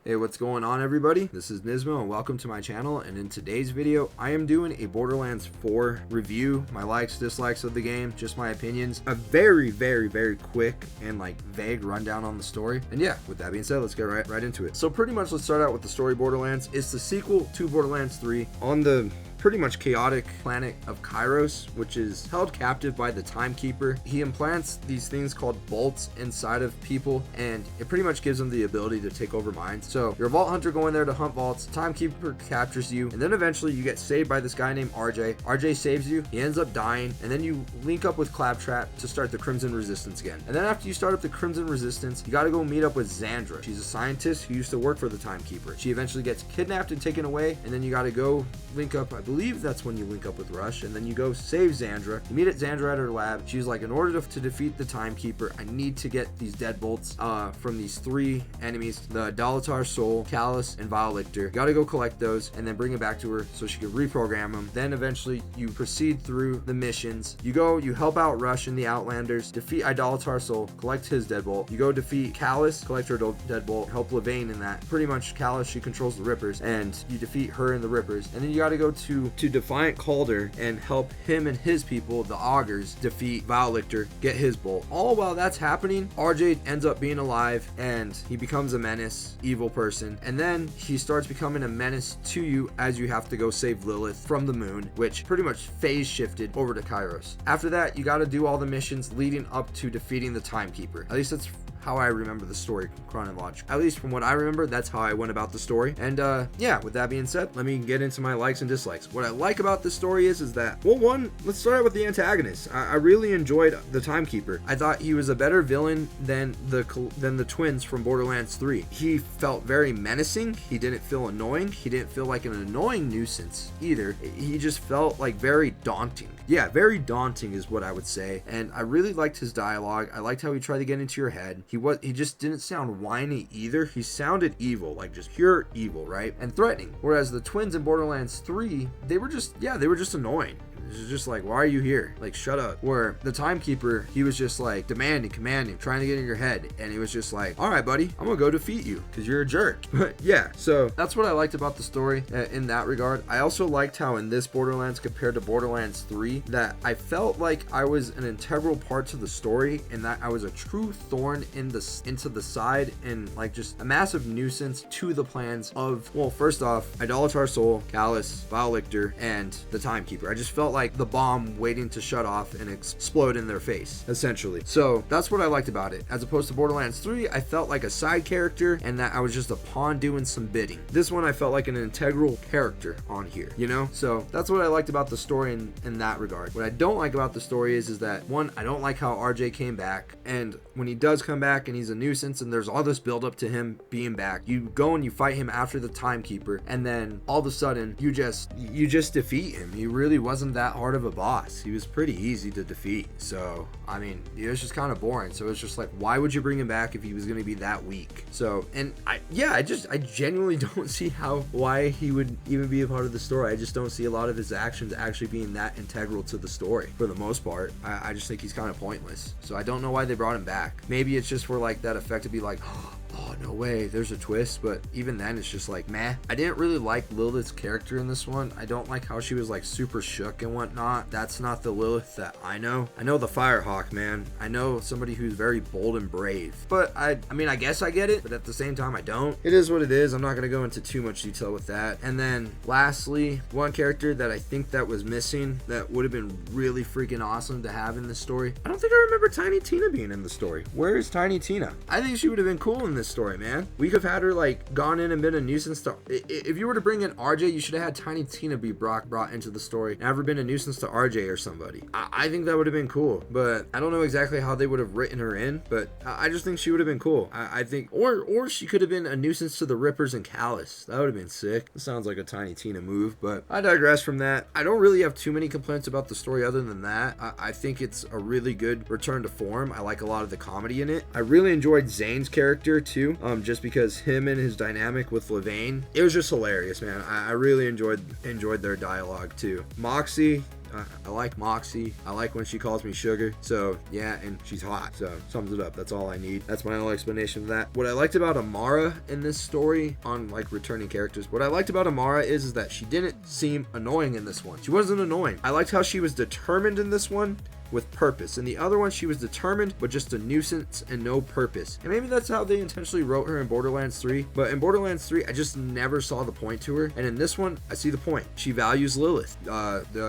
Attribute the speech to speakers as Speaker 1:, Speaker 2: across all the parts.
Speaker 1: Hey, what's going on everybody? This is Nyzmo and welcome to my channel, and in today's video I am doing a Borderlands 4 review, my likes, dislikes of the game, just my opinions, a very quick and like vague rundown on the story. And yeah, with that being said, let's get right into it. So pretty much let's start out with the story. Borderlands is the sequel to Borderlands 3 on the pretty much chaotic planet of Kairos, which is held captive by the Timekeeper. He implants these things called bolts inside of people, and it pretty much gives them the ability to take over minds. So you're a vault hunter going there to hunt vaults, Timekeeper captures you, and then eventually you get saved by this guy named RJ. RJ saves you, he ends up dying, and then you link up with Claptrap to start the Crimson Resistance again. And then after you start up the Crimson Resistance, you gotta go meet up with Xandra. She's a scientist who used to work for the Timekeeper. She eventually gets kidnapped and taken away, and then you gotta go link up, I believe that's when you link up with Rush, and then you go save Xandra. You meet Xandra at her lab. She's like, in order to defeat the Timekeeper, I need to get these deadbolts from these three enemies, the Idolatar Soul, Callus, and Vialictor. You gotta go collect those and then bring it back to her so she can reprogram them. Then eventually you proceed through the missions. You go, you help out Rush and the Outlanders, defeat Idolatar Soul, collect his deadbolt. You go defeat Callus, collect her deadbolt, help Levain in that. Pretty much Callus, she controls the Rippers, and you defeat her and the Rippers. And then you gotta go to Defiant Calder and help him and his people, the Augurs, defeat Vialictor, get his bolt. All while that's happening, RJ ends up being alive and he becomes a menace, evil person, and then he starts becoming a menace to you as you have to go save Lilith from the moon, which pretty much phase shifted over to Kairos. After that, you got to do all the missions leading up to defeating the Timekeeper. At least that's how I remember the story chronologically. At least from what I remember, that's how I went about the story. And yeah, with that being said, let me get into my likes and dislikes. What I like about this story is that, well, one, let's start out with the antagonist. I really enjoyed the Timekeeper. I thought he was a better villain than the twins from Borderlands 3. He felt very menacing. He didn't feel annoying. He didn't feel like an annoying nuisance either. He just felt like very daunting. Yeah, very daunting is what I would say. And I really liked his dialogue. I liked how he tried to get into your head. He just didn't sound whiny either. He sounded evil, like just pure evil, right? And threatening. Whereas the twins in Borderlands 3, they were just annoying. It was just like, why are you here? Like, shut up. Where the Timekeeper, he was just like demanding, commanding, trying to get in your head. And he was just like, all right, buddy, I'm gonna go defeat you because you're a jerk. But yeah, so that's what I liked about the story in that regard. I also liked how in this Borderlands compared to Borderlands 3, that I felt like I was an integral part to the story and that I was a true thorn into the side and like just a massive nuisance to the plans of, well, first off, Idolatar Soul, Callus, Vialictor, and the Timekeeper. I just felt like the bomb waiting to shut off and explode in their face, essentially. So that's what I liked about it. As opposed to Borderlands 3, I felt like a side character and that I was just a pawn doing some bidding. This one I felt like an integral character on here, you know? So that's what I liked about the story in that regard. What I don't like about the story is that, one, I don't like how RJ came back, and when he does come back and he's a nuisance and there's all this build up to him being back, you go and you fight him after the Timekeeper, and then all of a sudden you just defeat him. He really wasn't that hard of a boss. He was pretty easy to defeat. So I mean, it was just kind of boring. So it's just like, why would you bring him back if he was going to be that weak? So, and I genuinely don't see why he would even be a part of the story. I just don't see a lot of his actions actually being that integral to the story for the most part. I just think he's kind of pointless. So I don't know why they brought him back. Maybe it's just for like that effect to be like, oh, no way, there's a twist. But even then, it's just like, meh. I didn't really like Lilith's character in this one. I don't like how she was like super shook and whatnot. That's not the Lilith that I know. I know the Firehawk, man. I know somebody who's very bold and brave. But I mean, I guess I get it, but at the same time, I don't. It is what it is. I'm not going to go into too much detail with that. And then lastly, one character that I think that was missing that would have been really freaking awesome to have in this story. I don't think I remember Tiny Tina being in the story. Where is Tiny Tina? I think she would have been cool in this story, man. We could have had her like gone in and been a nuisance to, if you were to bring in RJ, you should have had Tiny Tina be brought into the story, never been a nuisance to RJ or somebody. I think that would have been cool, but I don't know exactly how they would have written her in, but I just think she would have been cool. I think, or she could have been a nuisance to the Rippers and Callus. That would have been sick. It sounds like a Tiny Tina move, but I digress from that. I don't really have too many complaints about the story other than that. I think it's a really good return to form. I like a lot of the comedy in it. I really enjoyed Zane's character too, just because him and his dynamic with Levain, it was just hilarious, man. I really enjoyed their dialogue too. Moxie, I like Moxie. I like when she calls me sugar. So yeah, and she's hot. So sums it up. That's all I need. That's my only explanation of that. What I liked about Amara in this story on like returning characters, what I liked about Amara is that she didn't seem annoying in this one. She wasn't annoying. I liked how she was determined in this one with purpose. In the other one, she was determined but just a nuisance and no purpose. And maybe that's how they intentionally wrote her in Borderlands 3. But in Borderlands 3, I just never saw the point to her. And in this one, I see the point. She values Lilith.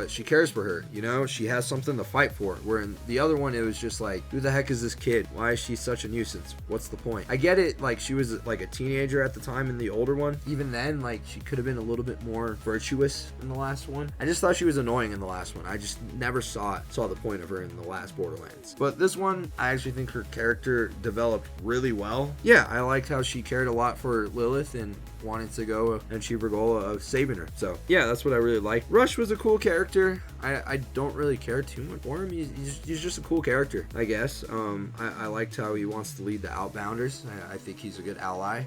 Speaker 1: She cares for her. You know, she has something to fight for. Where in the other one, it was just like, who the heck is this kid? Why is she such a nuisance? What's the point? I get it. Like, she was like a teenager at the time in the older one. Even then, like, she could have been a little bit more virtuous in the last one. I just thought she was annoying in the last one. I just never saw the point of her in the last Borderlands. But this one, I actually think her character developed really well. Yeah, I liked how she cared a lot for Lilith and wanted to go and achieve her goal of saving her. So yeah, that's what I really like. Rush was a cool character. I don't really care too much for him. He's just a cool character, I guess. I liked how he wants to lead the Outbounders. I think he's a good ally.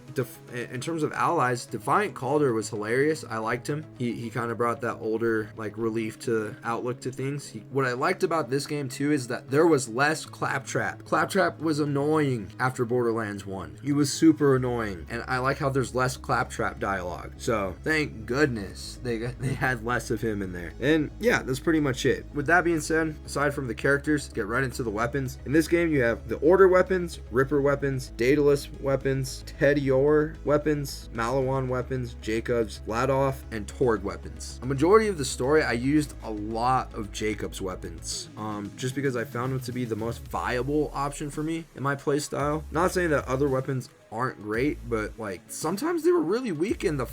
Speaker 1: In terms of allies, Defiant Calder was hilarious. I liked him. He kind of brought that older like relief to outlook to things. What I liked about this game too is that there was less Claptrap. Claptrap was annoying after Borderlands 1. He was super annoying, and I like how there's less Claptrap dialogue. So thank goodness they had less of him in there. And yeah, that's pretty much it. With that being said, aside from the characters, get right into the weapons. In this game, you have the Order weapons, Ripper weapons, Daedalus weapons, Tedior weapons, Malawan weapons, Jacobs, Vladoff, and Torg weapons. A majority of the story, I used a lot of Jacobs weapons, just because I found them to be the most viable option for me in my playstyle. Not saying that other weapons aren't great, but like sometimes they were really weak in the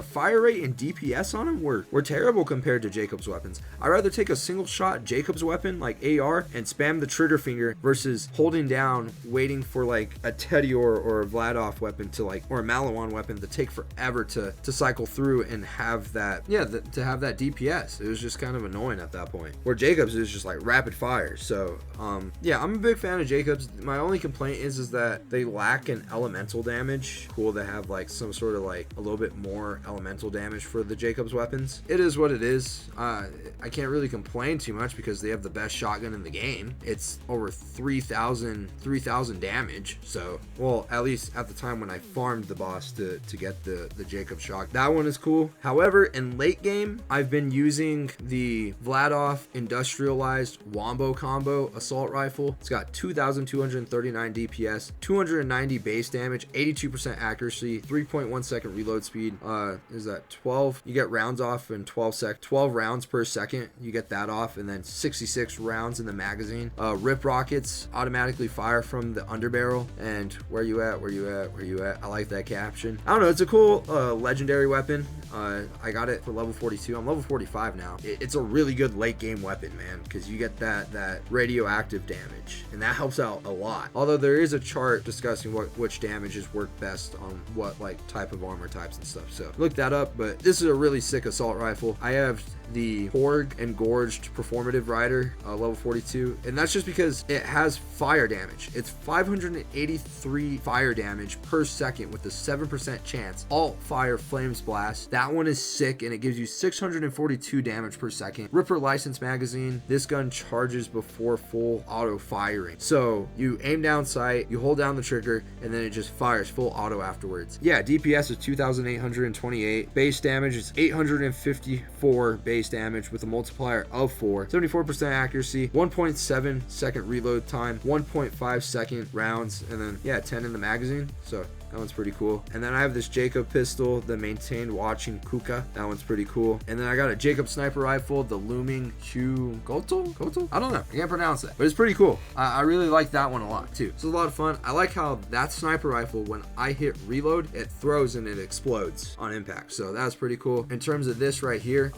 Speaker 1: fire rate, and DPS on them were terrible compared to Jacob's weapons. I'd rather take a single shot Jacob's weapon like AR and spam the trigger finger versus holding down waiting for like a Tedior or a Vladoff weapon to like, or a Malawan weapon to take forever to cycle through and have that, to have that DPS. It was just kind of annoying at that point. Where Jacob's is just like rapid fire. So yeah, I'm a big fan of Jacob's. My only complaint is that they lack an elemental damage. Cool to have like some sort of like a little bit more elemental damage for the Jacobs weapons. It is what it is. I can't really complain too much because they have the best shotgun in the game. It's over 3,000 damage. So, well, at least at the time when I farmed the boss to get the Jacobs shot, that one is cool. However, in late game, I've been using the Vladoff industrialized wombo combo assault rifle. It's got 2,239 DPS, 290 base damage, 82% accuracy, 3.1 second reload speed. Is that 12? You get rounds off in 12 rounds per second. You get that off, and then 66 rounds in the magazine. Rip rockets automatically fire from the underbarrel. And where you at? I like that caption. I don't know. It's a cool legendary weapon. I got it for level 42. I'm level 45 now. It's a really good late game weapon, man, because you get that radioactive damage, and that helps out a lot. Although there is a chart discussing which damages work best on what like type of armor types and stuff. So look that up. But this is a really sick assault rifle. I have the Torg Engorged Performative Rider, level 42, and that's just because it has fire damage. It's 583 fire damage per second with a 7% chance. Alt Fire Flames Blast. That one is sick, and it gives you 642 damage per second. Ripper License Magazine. This gun charges before full auto firing. So you aim down sight, you hold down the trigger, and then it just fires full auto afterwards. Yeah, DPS is 2,828. Base damage is 854 base damage with a multiplier of 4. 74% accuracy, 1.7 second reload time, 1.5 second rounds, and then yeah, 10 in the magazine. So that one's pretty cool. And then I have this Jacob pistol, the Maintained Watching Kuka. That one's pretty cool. And then I got a Jacob sniper rifle, the Looming Koto? I don't know. I can't pronounce that, but it's pretty cool. I really like that one a lot too. It's a lot of fun. I like how that sniper rifle, when I hit reload, it throws and it explodes on impact. So that's pretty cool. In terms of this right here,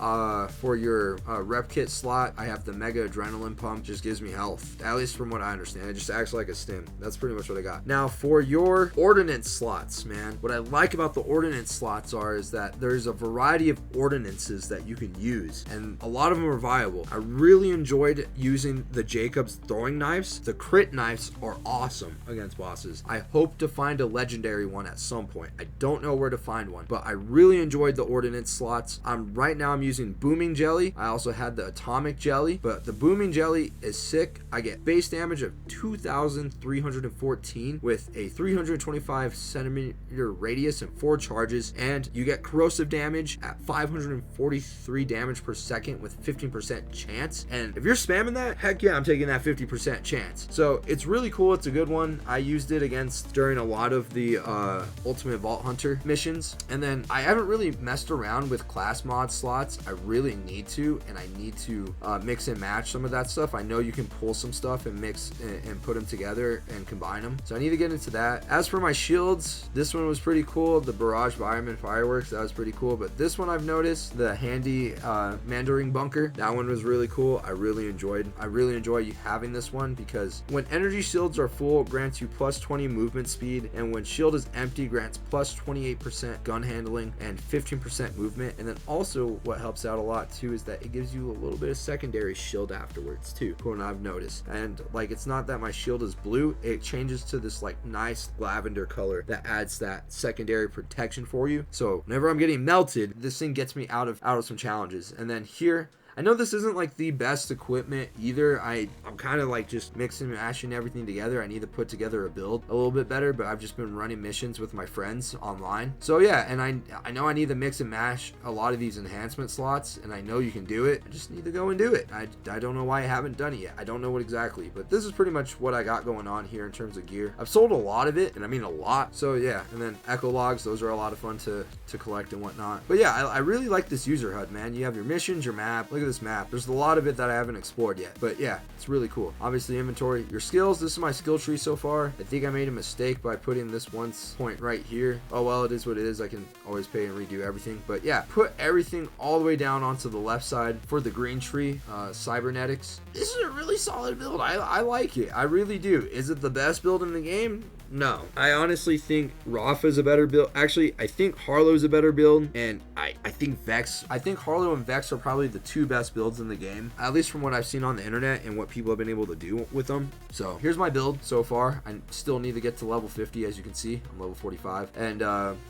Speaker 1: for your rep kit slot, I have the Mega Adrenaline Pump. Just gives me health, at least from what I understand. It just acts like a stim. That's pretty much what I got. Now for your ordnance slot, slots, man. What I like about the ordnance slots is that there's a variety of ordinances that you can use, and a lot of them are viable. I really enjoyed using the Jacob's throwing knives. The crit knives are awesome against bosses. I hope to find a legendary one at some point. I don't know where to find one, but I really enjoyed the ordnance slots. Right now I'm using booming jelly. I also had the atomic jelly, but the booming jelly is sick. I get base damage of 2,314 with a 325 centimeter radius and 4 charges, and you get corrosive damage at 543 damage per second with 15% chance. And if you're spamming that, heck yeah, I'm taking that 50% chance. So it's really cool. It's a good one. I used it during a lot of the Ultimate Vault Hunter missions, and then I haven't really messed around with class mod slots. I really need to, and I need to mix and match some of that stuff. I know you can pull some stuff and mix and put them together and combine them, so I need to get into that. As for my shields, this one was pretty cool. The Barrage Fireman Fireworks, that was pretty cool. But this one I've noticed, the handy Mandarin Bunker, that one was really cool. I really enjoy you having this one, because when energy shields are full, it grants you plus 20 movement speed, and when shield is empty, grants plus 28% gun handling and 15% movement. And then also what helps out a lot too is that it gives you a little bit of secondary shield afterwards too, what I've noticed. And like, it's not that my shield is blue, it changes to this like nice lavender color that adds that secondary protection for you. So whenever I'm getting melted, this thing gets me out of some challenges. And then here, I know this isn't like the best equipment either. I'm kind of like just mixing and mashing everything together. I need to put together a build a little bit better, but I've just been running missions with my friends online. So yeah, and I know I need to mix and mash a lot of these enhancement slots, and I know you can do it. I just need to go and do it. I don't know why I haven't done it yet. I don't know what exactly, but this is pretty much what I got going on here in terms of gear. I've sold a lot of it, and I mean a lot. So yeah, and then echo logs, those are a lot of fun to collect and whatnot. But yeah, I really like this user HUD, man. You have your missions, your map. Look at this map. There's a lot of it that I haven't explored yet, but yeah, it's really cool. Obviously inventory, your skills, this is my skill tree so far. I think I made a mistake by putting this one point right here. Oh well, it is what it is. I can always pay and redo everything, but yeah, put everything all the way down onto the left side for the green tree. Cybernetics, this is a really solid build. I like it, I really do. Is it the best build in the game? No, I honestly think Rafa is a better build. Actually, I think Harlow's a better build, and I think Vex. I think Harlow and Vex are probably the two best builds in the game, at least from what I've seen on the internet and what people have been able to do with them. So here's my build so far. I still need to get to level 50, as you can see. I'm level 45, and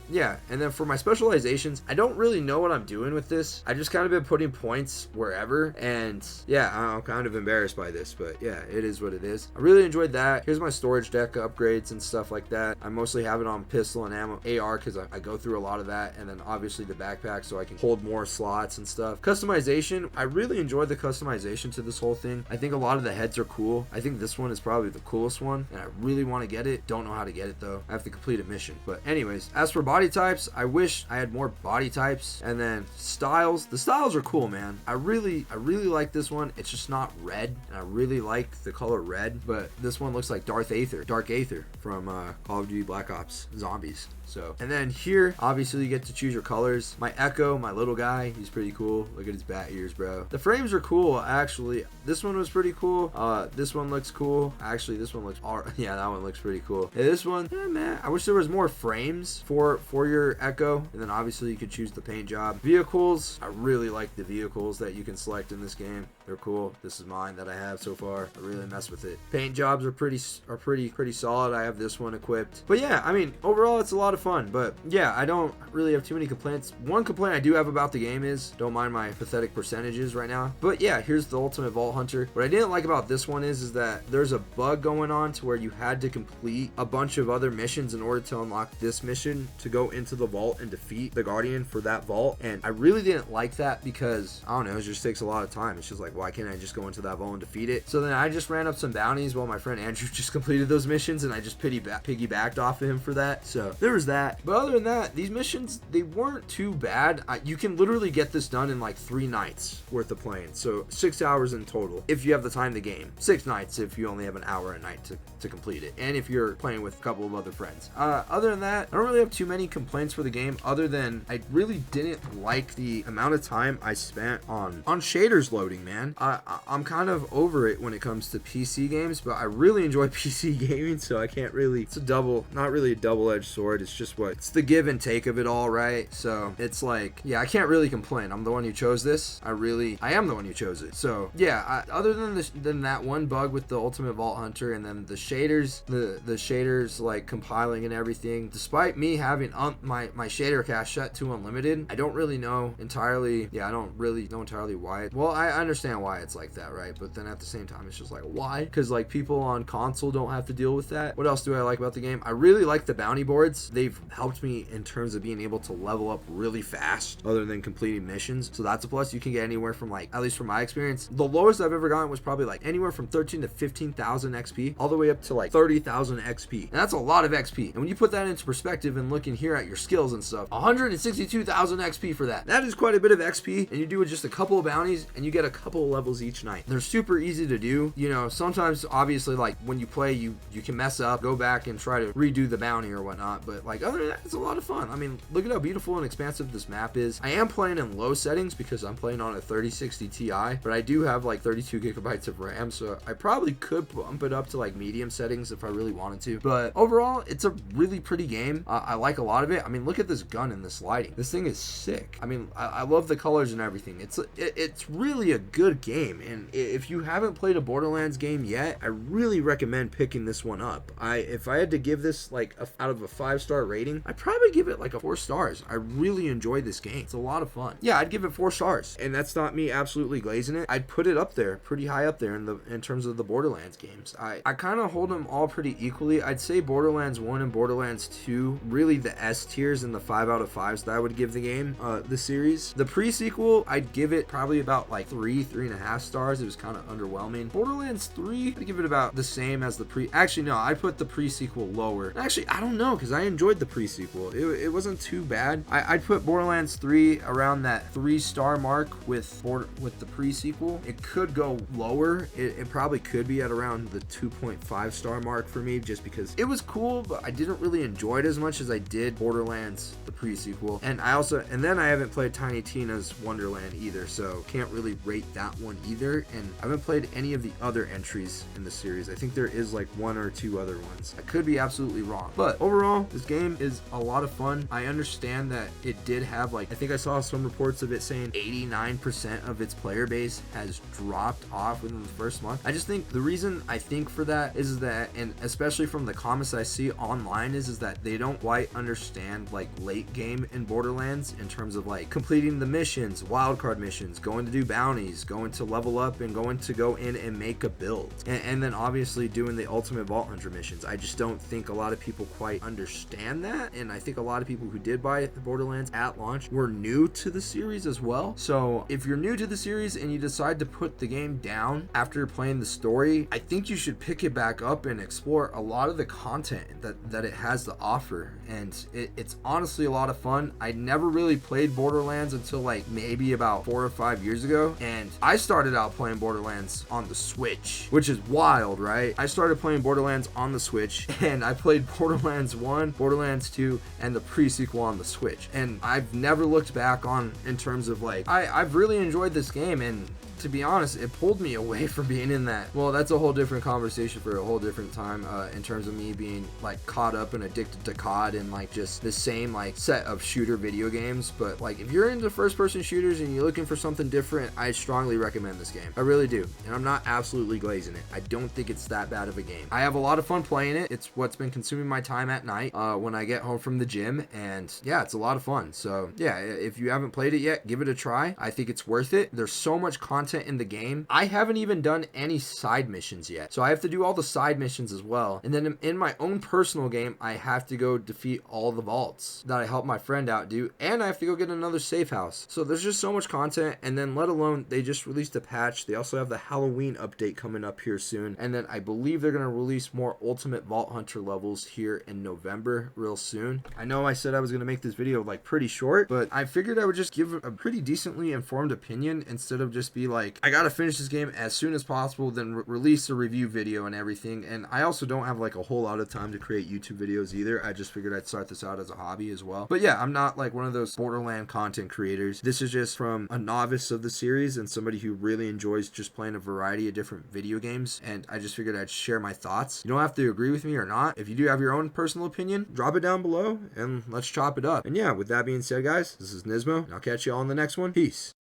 Speaker 1: yeah. And then for my specializations, I don't really know what I'm doing with this. I just kind of been putting points wherever, and yeah, I'm kind of embarrassed by this, but yeah, it is what it is. I really enjoyed that. Here's my storage deck upgrades and stuff like that. I mostly have it on pistol and ammo AR because I go through a lot of that, and then obviously the backpack so I can hold more slots and stuff. Customization, I really enjoyed the customization to this whole thing. I think a lot of the heads are cool. I think this one is probably the coolest one, and I really want to get it. Don't know how to get it though. I have to complete a mission. But anyways, as for body types, I wish I had more body types. And then styles, the styles are cool, man. I really like this one. It's just not red, and I really like the color red, but this one looks like Dark Aether from Call of Duty Black Ops Zombies. So, and then here, obviously you get to choose your colors. My Echo, my little guy, he's pretty cool. Look at his bat ears, bro. The frames are cool, actually. This one was pretty cool. This one looks cool. Actually, this one looks, yeah, that one looks pretty cool. Hey, this one, man, I wish there was more frames for your Echo. And then obviously you could choose the paint job. Vehicles, I really like the vehicles that you can select in this game. They're cool. This is mine that I have so far. I really mess with it. Paint jobs are pretty solid. I have this one equipped. But yeah, I mean, overall it's a lot of fun. But yeah, I don't really have too many complaints. One complaint I do have about the game is, don't mind my pathetic percentages right now, but yeah, here's the Ultimate Vault Hunter. What I didn't like about this one is that there's a bug going on to where you had to complete a bunch of other missions in order to unlock this mission to go into the vault and defeat the Guardian for that vault. And I really didn't like that because, I don't know, it just takes a lot of time. It's just like, why can't I just go into that vault and defeat it? So then I just ran up some bounties while my friend Andrew just completed those missions, and I just piggybacked off of him for that. So there was there's that. But other than that, these missions, they weren't too bad. You can literally get this done in like 3 nights worth of playing. So 6 hours in total if you have the time to game. 6 nights if you only have an hour a night to complete it. And if you're playing with a couple of other friends. Other than that, I don't really have too many complaints for the game other than I really didn't like the amount of time I spent on shaders loading, man. I'm kind of over it when it comes to PC games, but I really enjoy PC gaming, so I can't really, it's not really a double-edged sword. It's just it's the give and take of it all, right? So it's like, yeah, I can't really complain. I'm the one who chose this. I am the one who chose it. So yeah, other than that one bug with the Ultimate Vault Hunter and then the shaders, the shaders like compiling and everything, despite me having my shader cache set to unlimited, I don't really know entirely. Yeah, I don't really know entirely why. Well, I understand why it's like that, right? But then at the same time, it's just like, why? Because like people on console don't have to deal with that. What else do I like about the game? I really like the bounty boards. They've helped me in terms of being able to level up really fast other than completing missions. So that's a plus. You can get anywhere from like, at least from my experience, the lowest I've ever gotten was probably like anywhere from 13 to 15,000 XP all the way up to like 30,000 XP. And that's a lot of XP. And when you put that into perspective and looking here at your skills and stuff, 162,000 XP for that. That is quite a bit of XP, and you do it just a couple of bounties and you get a couple of levels each night. They're super easy to do. You know, sometimes obviously like when you play, you can mess up, go back and try to redo the bounty or whatnot, but like other than that, it's a lot of fun. I mean, look at how beautiful and expansive this map is. I am playing in low settings because I'm playing on a 3060 Ti, but I do have like 32 gigabytes of RAM, so I probably could bump it up to like medium settings if I really wanted to. But overall, it's a really pretty game. I like a lot of it. I mean, look at this gun and this lighting. This thing is sick. I mean, I love the colors and everything. It's really a good game, and if you haven't played a Borderlands game yet, I really recommend picking this one up. If I had to give this like out of a 5-star rating, I'd probably give it like a 4 stars. I really enjoy this game. It's a lot of fun. Yeah, I'd give it 4 stars, and that's not me absolutely glazing it. I'd put it up there, pretty high up there in terms of the Borderlands games. I kind of hold them all pretty equally. I'd say Borderlands 1 and Borderlands 2, really the S tiers and the 5 out of 5s that I would give the game, the series. The pre-sequel, I'd give it probably about like 3.5 stars. It was kind of underwhelming. Borderlands 3, I'd give it about the same as the actually no, I put the pre-sequel lower. Actually, I don't know, because I enjoyed the pre-sequel. It wasn't too bad. I'd put Borderlands 3 around that 3-star mark with the pre-sequel. It could go lower. It probably could be at around the 2.5 star mark for me, just because it was cool, but I didn't really enjoy it as much as I did Borderlands the pre-sequel. And then I haven't played Tiny Tina's Wonderland either, so can't really rate that one either. And I haven't played any of the other entries in the series. I think there is like 1 or 2 other ones. I could be absolutely wrong, but overall, this game is a lot of fun. I understand that it did have like, I think I saw some reports of it saying 89% of its player base has dropped off within the first month. I just think the reason I think for that is that, and especially from the comments I see online, is that they don't quite understand like late game in Borderlands in terms of like completing the missions, wildcard missions, going to do bounties, going to level up, and going to go in and make a build, and then obviously doing the Ultimate Vault Hunter missions. I just don't think a lot of people quite understand that, and I think a lot of people who did buy the Borderlands at launch were new to the series as well. So if you're new to the series and you decide to put the game down after playing the story, I think you should pick it back up and explore a lot of the content that it has to offer. And it's honestly a lot of fun. I never really played Borderlands until like maybe about 4 or 5 years ago, and I started out playing Borderlands on the Switch, which is wild, right? I started playing Borderlands on the Switch, and I played Borderlands 1, Borderlands 2, and the pre-sequel on the Switch, and I've never looked back on in terms of like, I've really enjoyed this game, and to be honest, it pulled me away from being in that. Well, that's a whole different conversation for a whole different time, in terms of me being like caught up and addicted to COD and like just the same like set of shooter video games. But like if you're into first person shooters and you're looking for something different, I strongly recommend this game. I really do. And I'm not absolutely glazing it. I don't think it's that bad of a game. I have a lot of fun playing it. It's what's been consuming my time at night when I get home from the gym, and yeah, it's a lot of fun. So yeah, if you haven't played it yet, give it a try. I think it's worth it. There's so much content content in the game. I haven't even done any side missions yet, so I have to do all the side missions as well. And then in my own personal game, I have to go defeat all the vaults that I helped my friend out do, and I have to go get another safe house. So there's just so much content. And then let alone, they just released a patch. They also have the Halloween update coming up here soon, and then I believe they're going to release more Ultimate Vault Hunter levels here in November real soon. I know I said I was going to make this video like pretty short, but I figured I would just give a pretty decently informed opinion instead of just be like, I gotta finish this game as soon as possible, then release a review video and everything. And I also don't have like a whole lot of time to create YouTube videos either. I just figured I'd start this out as a hobby as well. But yeah, I'm not like one of those Borderland content creators. This is just from a novice of the series and somebody who really enjoys just playing a variety of different video games, and I just figured I'd share my thoughts. You don't have to agree with me or not. If you do have your own personal opinion, drop it down below and let's chop it up. And yeah, with that being said, guys, this is nyzmo, and I'll catch you all in the next one. Peace.